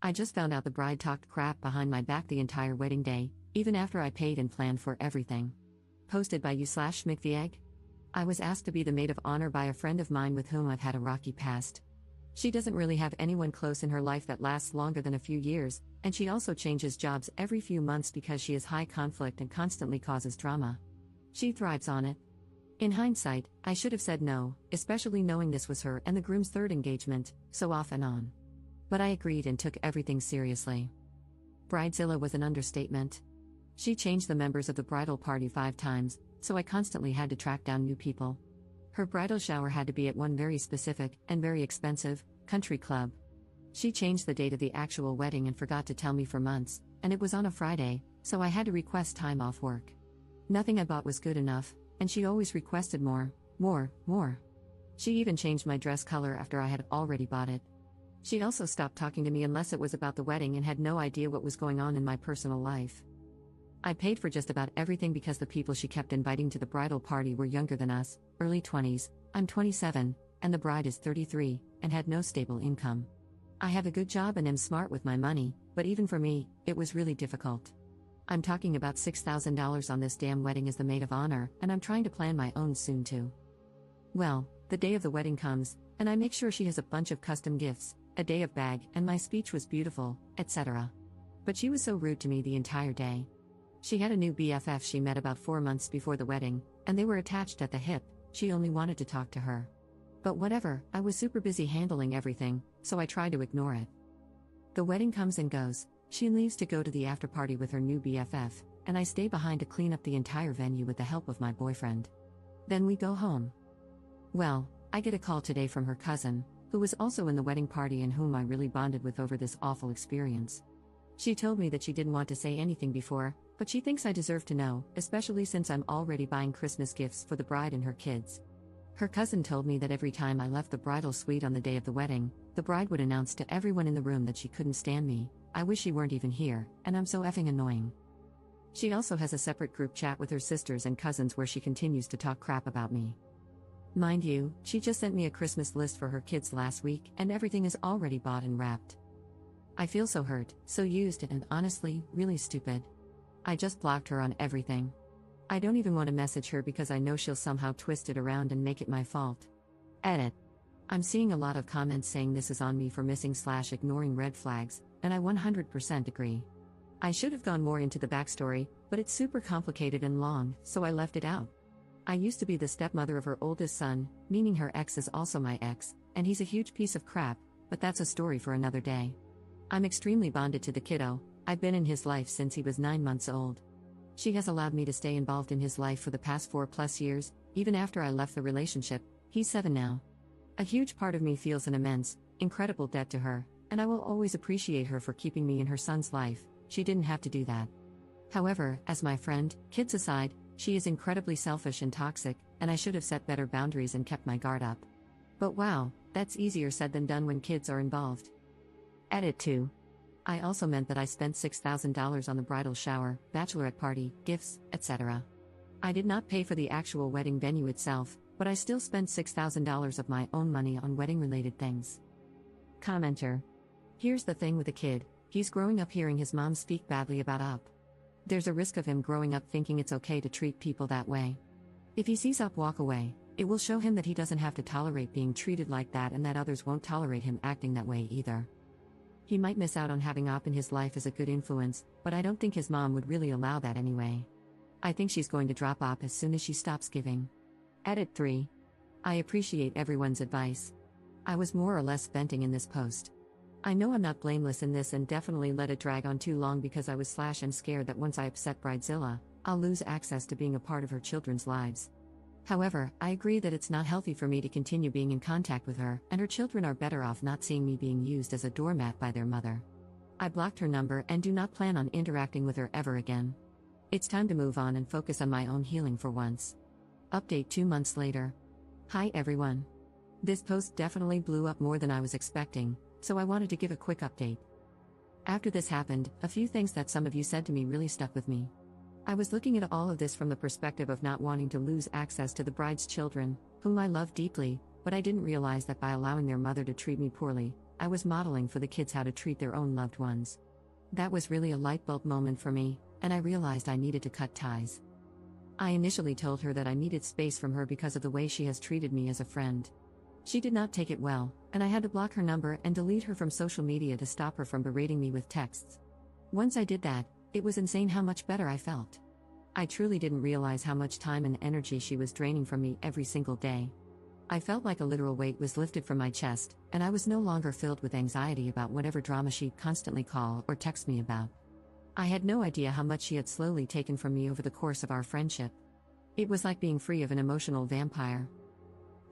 I just found out the bride talked crap behind my back the entire wedding day, even after I paid and planned for everything. Posted by you/schmicktheegg. I was asked to be the maid of honor by a friend of mine with whom I've had a rocky past. She doesn't really have anyone close in her life that lasts longer than a few years, and she also changes jobs every few months because she is high conflict and constantly causes drama. She thrives on it. In hindsight, I should have said no, especially knowing this was her and the groom's third engagement, so off and on. But I agreed and took everything seriously. Bridezilla was an understatement. She changed the members of the bridal party 5 times, so I constantly had to track down new people. Her bridal shower had to be at one very specific, and very expensive, country club. She changed the date of the actual wedding and forgot to tell me for months, and it was on a Friday, so I had to request time off work. Nothing I bought was good enough, and she always requested more. She even changed my dress color after I had already bought it. She also stopped talking to me unless it was about the wedding and had no idea what was going on in my personal life. I paid for just about everything because the people she kept inviting to the bridal party were younger than us, early 20s, I'm 27, and the bride is 33, and had no stable income. I have a good job and am smart with my money, but even for me, it was really difficult. I'm talking about $6,000 on this damn wedding as the maid of honor, and I'm trying to plan my own soon too. Well, the day of the wedding comes, and I make sure she has a bunch of custom gifts, a day of bag, and my speech was beautiful, etc. But she was so rude to me the entire day. She had a new BFF she met about 4 months before the wedding, and they were attached at the hip. She only wanted to talk to her. But whatever, I was super busy handling everything, so I tried to ignore it. The wedding comes and goes. She leaves to go to the after party with her new BFF, and I stay behind to clean up the entire venue with the help of my boyfriend. Then we go home. Well, I get a call today from her cousin, who was also in the wedding party and whom I really bonded with over this awful experience. She told me that she didn't want to say anything before, but she thinks I deserve to know, especially since I'm already buying Christmas gifts for the bride and her kids. Her cousin told me that every time I left the bridal suite on the day of the wedding, the bride would announce to everyone in the room that she couldn't stand me. I wish she weren't even here, and I'm so effing annoying. She also has a separate group chat with her sisters and cousins where she continues to talk crap about me. Mind you, she just sent me a Christmas list for her kids last week, and everything is already bought and wrapped. I feel so hurt, so used, and honestly, really stupid. I just blocked her on everything. I don't even want to message her because I know she'll somehow twist it around and make it my fault. Edit. I'm seeing a lot of comments saying this is on me for missing/ignoring red flags, and I 100% agree. I should have gone more into the backstory, but it's super complicated and long, so I left it out. I used to be the stepmother of her oldest son, meaning her ex is also my ex, and he's a huge piece of crap, but that's a story for another day. I'm extremely bonded to the kiddo. I've been in his life since he was 9 months old. She has allowed me to stay involved in his life for the past 4+ years, even after I left the relationship. He's 7 now. A huge part of me feels an immense, incredible debt to her, and I will always appreciate her for keeping me in her son's life. She didn't have to do that. However, as my friend, kids aside, she is incredibly selfish and toxic, and I should have set better boundaries and kept my guard up. But wow, that's easier said than done when kids are involved. Edit 2. I also meant that I spent $6,000 on the bridal shower, bachelorette party, gifts, etc. I did not pay for the actual wedding venue itself, but I still spent $6,000 of my own money on wedding-related things. Commenter. Here's the thing with a kid, he's growing up hearing his mom speak badly about Up. There's a risk of him growing up thinking it's okay to treat people that way. If he sees Up walk away, it will show him that he doesn't have to tolerate being treated like that and that others won't tolerate him acting that way either. He might miss out on having Up in his life as a good influence, but I don't think his mom would really allow that anyway. I think she's going to drop Up as soon as she stops giving. Edit 3. I appreciate everyone's advice. I was more or less venting in this post. I know I'm not blameless in this and definitely let it drag on too long because I was/am scared that once I upset Bridezilla, I'll lose access to being a part of her children's lives. However, I agree that it's not healthy for me to continue being in contact with her, and her children are better off not seeing me being used as a doormat by their mother. I blocked her number and do not plan on interacting with her ever again. It's time to move on and focus on my own healing for once. Update 2 months later. Hi everyone. This post definitely blew up more than I was expecting, so I wanted to give a quick update. After this happened, a few things that some of you said to me really stuck with me. I was looking at all of this from the perspective of not wanting to lose access to the bride's children, whom I love deeply, but I didn't realize that by allowing their mother to treat me poorly, I was modeling for the kids how to treat their own loved ones. That was really a light bulb moment for me, and I realized I needed to cut ties. I initially told her that I needed space from her because of the way she has treated me as a friend. She did not take it well, and I had to block her number and delete her from social media to stop her from berating me with texts. Once I did that, it was insane how much better I felt. I truly didn't realize how much time and energy she was draining from me every single day. I felt like a literal weight was lifted from my chest, and I was no longer filled with anxiety about whatever drama she'd constantly call or text me about. I had no idea how much she had slowly taken from me over the course of our friendship. It was like being free of an emotional vampire.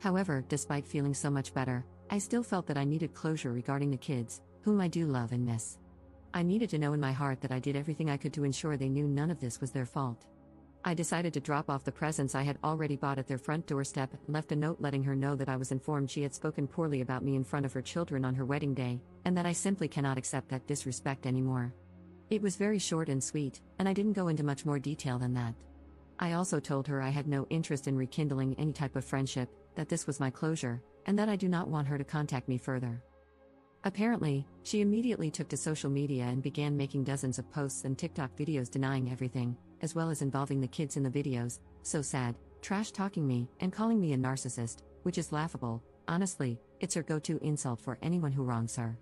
However, despite feeling so much better, I still felt that I needed closure regarding the kids, whom I do love and miss. I needed to know in my heart that I did everything I could to ensure they knew none of this was their fault. I decided to drop off the presents I had already bought at their front doorstep and left a note letting her know that I was informed she had spoken poorly about me in front of her children on her wedding day, and that I simply cannot accept that disrespect anymore. It was very short and sweet, and I didn't go into much more detail than that. I also told her I had no interest in rekindling any type of friendship, that this was my closure, and that I do not want her to contact me further. Apparently, she immediately took to social media and began making dozens of posts and TikTok videos denying everything, as well as involving the kids in the videos, so sad, trash-talking me, and calling me a narcissist, which is laughable. Honestly, it's her go-to insult for anyone who wrongs her.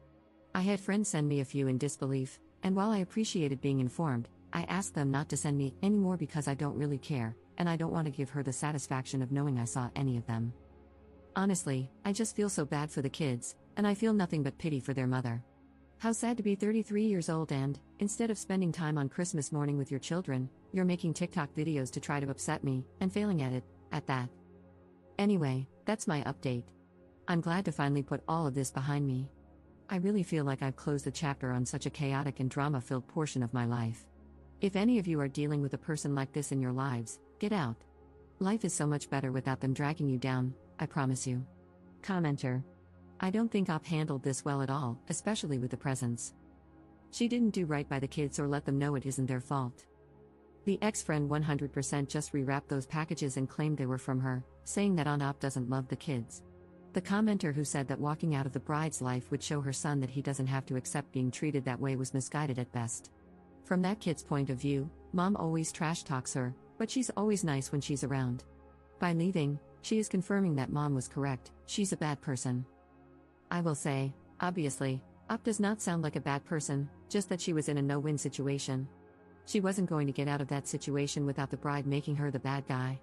I had friends send me a few in disbelief, and while I appreciated being informed, I asked them not to send me any more because I don't really care, and I don't want to give her the satisfaction of knowing I saw any of them. Honestly, I just feel so bad for the kids, and I feel nothing but pity for their mother. How sad to be 33 years old and, instead of spending time on Christmas morning with your children, you're making TikTok videos to try to upset me, and failing at it, at that. Anyway, that's my update. I'm glad to finally put all of this behind me. I really feel like I've closed the chapter on such a chaotic and drama-filled portion of my life. If any of you are dealing with a person like this in your lives, get out. Life is so much better without them dragging you down, I promise you. Commenter. I don't think Op handled this well at all, especially with the presents. She didn't do right by the kids or let them know it isn't their fault. The ex-friend 100% just rewrapped those packages and claimed they were from her, saying that Op doesn't love the kids. The commenter who said that walking out of the bride's life would show her son that he doesn't have to accept being treated that way was misguided at best. From that kid's point of view, mom always trash talks her, but she's always nice when she's around. By leaving, she is confirming that mom was correct, she's a bad person. I will say, obviously, Op does not sound like a bad person, just that she was in a no-win situation. She wasn't going to get out of that situation without the bride making her the bad guy.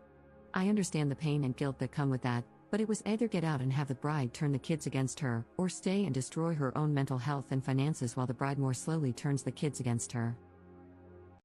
I understand the pain and guilt that come with that, but it was either get out and have the bride turn the kids against her, or stay and destroy her own mental health and finances while the bride more slowly turns the kids against her.